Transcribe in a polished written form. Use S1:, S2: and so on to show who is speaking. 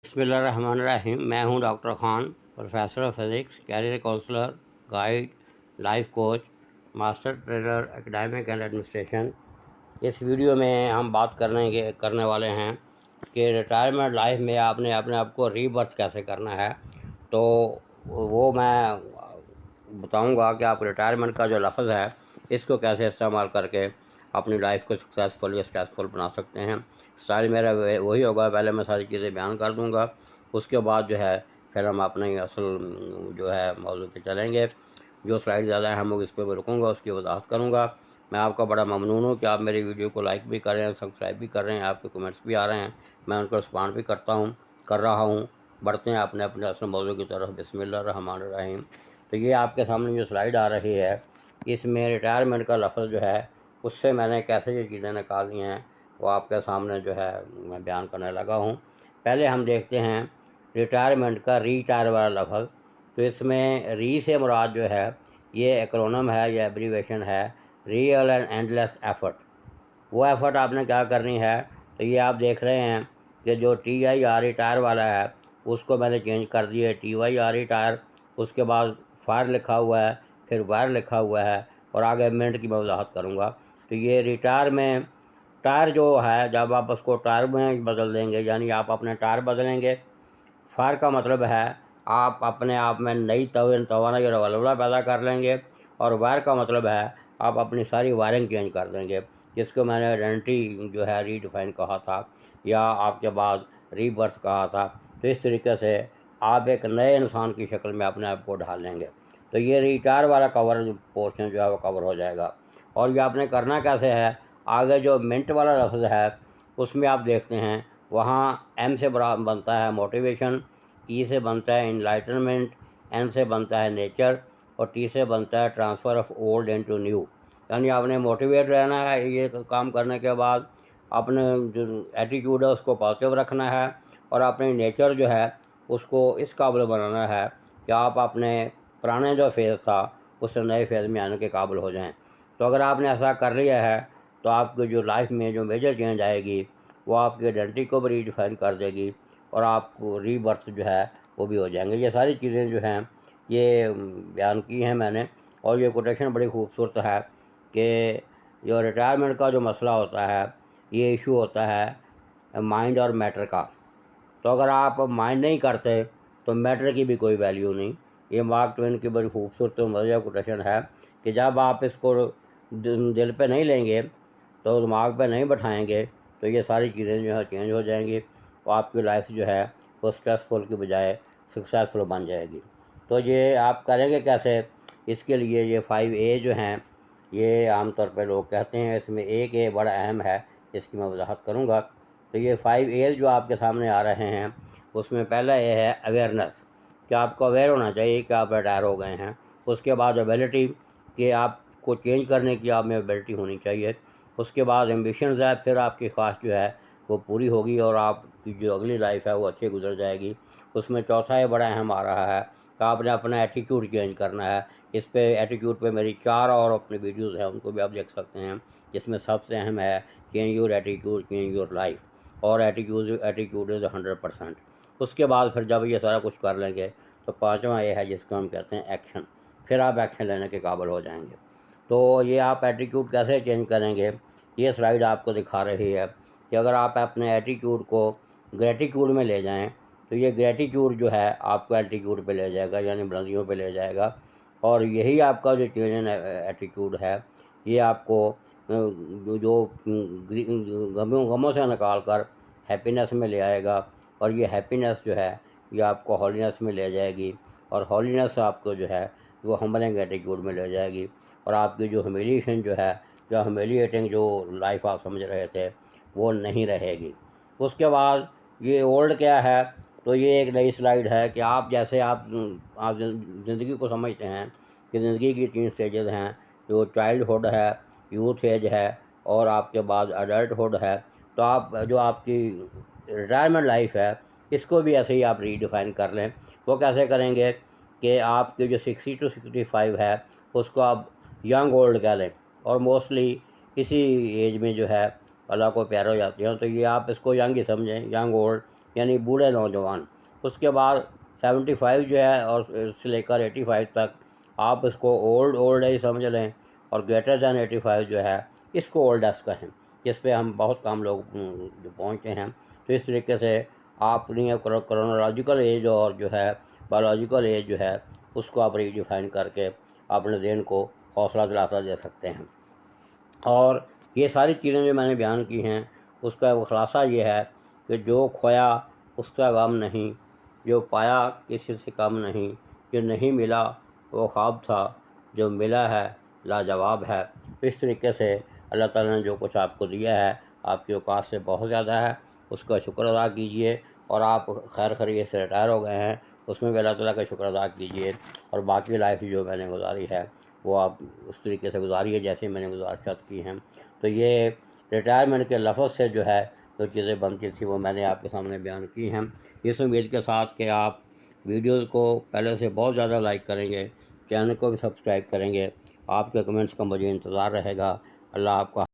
S1: बिस्मिल्लाहिर्रहमानिर्रहीम। मैं हूं doctor Khan, professor of physics, career counsellor, guide, life coach, master trainer academic and administration. इस video में हम बात करने वाले हैं कि रिटायरमेंट लाइफ में आपने अपने आप को रीबर्थ कैसे करना है। तो वो मैं बताऊंगा कि आप रिटायरमेंट का जो लफ्ज़ है इसको कैसे इस्तेमाल करके अपनी लाइफ को सक्सेसफुल या स्ट्रेसफुल बना सकते हैं। स्टाइल मेरा वही होगा, पहले मैं सारी चीज़ें बयान कर दूंगा, उसके बाद जो है फिर हम अपने असल जो है मौजू पे चलेंगे। जो स्लाइड ज़्यादा है हम इस पर रुकूँगा, उसकी वजाहत करूँगा। मैं आपका बड़ा ममनून हूँ कि आप मेरी वीडियो को लाइक भी कर रहे हैं, सब्सक्राइब भी कर रहे हैं, आपके कमेंट्स भी आ रहे हैं, मैं उनको रिस्पॉन्ड भी कर रहा हूँ। बढ़ते हैं अपने अपने असल मौजू की तरफ। बिस्मिल्लाहिर्रहमानिर्रहीम। तो ये आपके सामने जो स्लाइड आ रही है, इसमें रिटायरमेंट का लफ्ज़ जो है उससे मैंने कैसे ये चीज़ें निकाली हैं वो आपके सामने जो है मैं बयान करने लगा हूँ। पहले हम देखते हैं रिटायरमेंट का रीटायर वाला लफ्ज़। तो इसमें री से मुराद जो है ये एक्रोनिम है या एब्रीवेशन है, रियल एंड एंडलेस एफर्ट। वो एफ़र्ट आपने क्या करनी है, तो ये आप देख रहे हैं कि जो TIR रिटायर वाला है उसको मैंने चेंज कर दिया है TYR रिटायर। उसके बाद फायर लिखा हुआ है, फिर वायर लिखा हुआ है और आगे मिनट की मैं वजाहत करूँगा। तो ये रिटायर में टायर जो है, जब आप उसको टायर में बदल देंगे यानी आप अपने टायर बदलेंगे। फायर का मतलब है आप अपने आप में नई तवानाई और वल्वला पैदा कर लेंगे। और वायर का मतलब है आप अपनी सारी वायरिंग चेंज कर देंगे, जिसको मैंने आइडेंटिटी जो है रीडिफाइन कहा था या आपके बाद रीबर्थ कहा था। तो इस तरीके से आप एक नए इंसान की शक्ल में अपने आप को ढाल लेंगे। तो ये रिटायर वाला कवर पोर्शन जो है वो कवर हो जाएगा। और ये आपने करना कैसे है, आगे जो मिनट वाला लफ्ज़ है उसमें आप देखते हैं वहाँ M से बनता है मोटिवेशन, E से बनता है इनलाइटनमेंट, N से बनता है नेचर और T से बनता है transfer of old into new. यानी आपने मोटिवेट रहना है ये काम करने के बाद, अपने जो एटीट्यूड है उसको पॉजिटिव रखना है और अपने नेचर जो है उसको इस काबिल बनाना है कि आप अपने पुराने जो फेज़ था उससे नए फेज़ में आने के काबिल हो जाएं। तो अगर आपने ऐसा कर लिया है तो आपकी जो लाइफ में जो मेजर चेंज आएगी वो आपकी आइडेंटिटी को भी रीडिफाइन कर देगी और आपको रीबर्थ जो है वो भी हो जाएंगे। ये सारी चीज़ें जो हैं ये बयान की हैं मैंने। और ये कोटेशन बड़ी खूबसूरत है कि जो रिटायरमेंट का जो मसला होता है ये इशू होता है माइंड और मैटर का। तो अगर आप माइंड नहीं करते तो मैटर की भी कोई वैल्यू नहीं। ये मार्क ट्वेन की बड़ी खूबसूरत मज़ेदार कोटेशन है कि जब आप इसको दिल पे नहीं लेंगे तो दिमाग पे नहीं बैठाएंगे तो ये सारी चीज़ें जो है चेंज हो जाएंगी और आपकी लाइफ जो है वो स्ट्रेसफुल की बजाय सक्सेसफुल बन जाएगी। तो ये आप करेंगे कैसे, इसके लिए ये 5A जो हैं ये आमतौर पर लोग कहते हैं, इसमें एक ए बड़ा अहम है, इसकी मैं वजाहत करूँगा। तो ये 5A जो आपके सामने आ रहे हैं उसमें पहला ये है अवेयरनेस, कि आपको अवेयर होना चाहिए कि आप रिटायर हो गए हैं। उसके बाद एबिलिटी, कि आपको चेंज करने की आप में एबिलिटी होनी चाहिए। उसके बाद एम्बिशंस है, फिर आपकी ख्वाहिश जो है वो पूरी होगी और आपकी जो अगली लाइफ है वो अच्छी गुजर जाएगी। उसमें चौथा ये बड़ा अहम आ रहा है कि आपने अपना एटीट्यूड चेंज करना है। इस पे एटीट्यूड पे मेरी 4 और अपनी वीडियोस हैं, उनको भी आप देख सकते हैं, जिसमें सबसे अहम है change your attitude change your life. और एटीट्यूड इज़ 100%। उसके बाद फिर जब ये सारा कुछ कर लेंगे तो पाँचवा ये है जिसको हम कहते हैं एक्शन। फिर आप एक्शन लेने के काबिल हो जाएंगे। तो ये आप एटीट्यूड कैसे चेंज करेंगे, ये स्लाइड आपको दिखा रही है कि अगर आप अपने एटीट्यूड को ग्रेटिट्यूड में ले जाएं तो ये ग्रेटिट्यूड जो है आपको एटीट्यूड पे ले जाएगा, यानी बुलंदियों पे ले जाएगा। और यही आपका जो चेंज इन एटीट्यूड है ये आपको जो गमों से निकाल कर हैप्पीनेस में ले आएगा। और ये हैप्पीनेस जो है ये आपको हॉलीनेस में ले जाएगी और हॉलीनेस आपको जो है वो हम्बलिंग एटीट्यूड में ले जाएगी। और आपकी जो ह्यूमिलिएशन जो है, जो ह्यूमिलिएटिंग जो लाइफ आप समझ रहे थे वो नहीं रहेगी। उसके बाद ये ओल्ड क्या है, तो ये एक नई स्लाइड है कि आप जैसे आप ज़िंदगी को समझते हैं कि ज़िंदगी की 3 स्टेजेस हैं, जो चाइल्डहुड है, यूथ एज है और आपके बाद अडल्टहुड है। तो आप जो आपकी रिटायरमेंट लाइफ है इसको भी ऐसे ही आप रीडिफाइन कर लें। वो कैसे करेंगे कि आपके जो 60 to 65 है उसको आप यंग ओल्ड कह लें। और मोस्टली इसी एज में जो है अल्लाह को प्यारे हो जाते हैं, तो ये आप इसको यंग ही समझें, यंग ओल्ड। यानी बूढ़े नौजवान। उसके बाद 75 जो है और से लेकर 85 तक आप इसको ओल्ड एज समझ लें, और ग्रेटर दैन 85 जो है इसको ओल्डेस्ट कहें, जिस पे हम बहुत कम लोग जो पहुँचे हैं। तो इस तरीके से आप अपनी क्रोनोलॉजिकल एज और जो है बायोलॉजिकल एज जो है उसको आप रीडिफाइन करके अपने ज़हन को हौसला दिलासा दे सकते हैं। और ये सारी चीज़ें जो मैंने बयान की हैं उसका खुलासा ये है कि जो खोया उसका गम नहीं, जो पाया किसी से कम नहीं, जो नहीं मिला वो ख्वाब था, जो मिला है लाजवाब है। तो इस तरीके से अल्लाह ताला ने जो कुछ आपको दिया है आपकी औकात से बहुत ज़्यादा है, उसका शुक्र अदा कीजिए। और आप खैर खैरियत से रिटायर हो गए हैं उसमें भी अल्लाह ताला का शुक्र अदा कीजिए। और बाकी लाइफ जो मैंने गुजारी है वो आप उस तरीके से गुजारिए जैसे मैंने गुजारिशात की हैं। तो ये रिटायरमेंट के लफ्ज़ से जो है जो चीज़ें बनती थी वो मैंने आपके सामने बयान की हैं, इस उम्मीद के साथ कि आप वीडियो को पहले से बहुत ज़्यादा लाइक करेंगे, चैनल को भी सब्सक्राइब करेंगे। आपके कमेंट्स का मुझे इंतज़ार रहेगा। अल्लाह आपका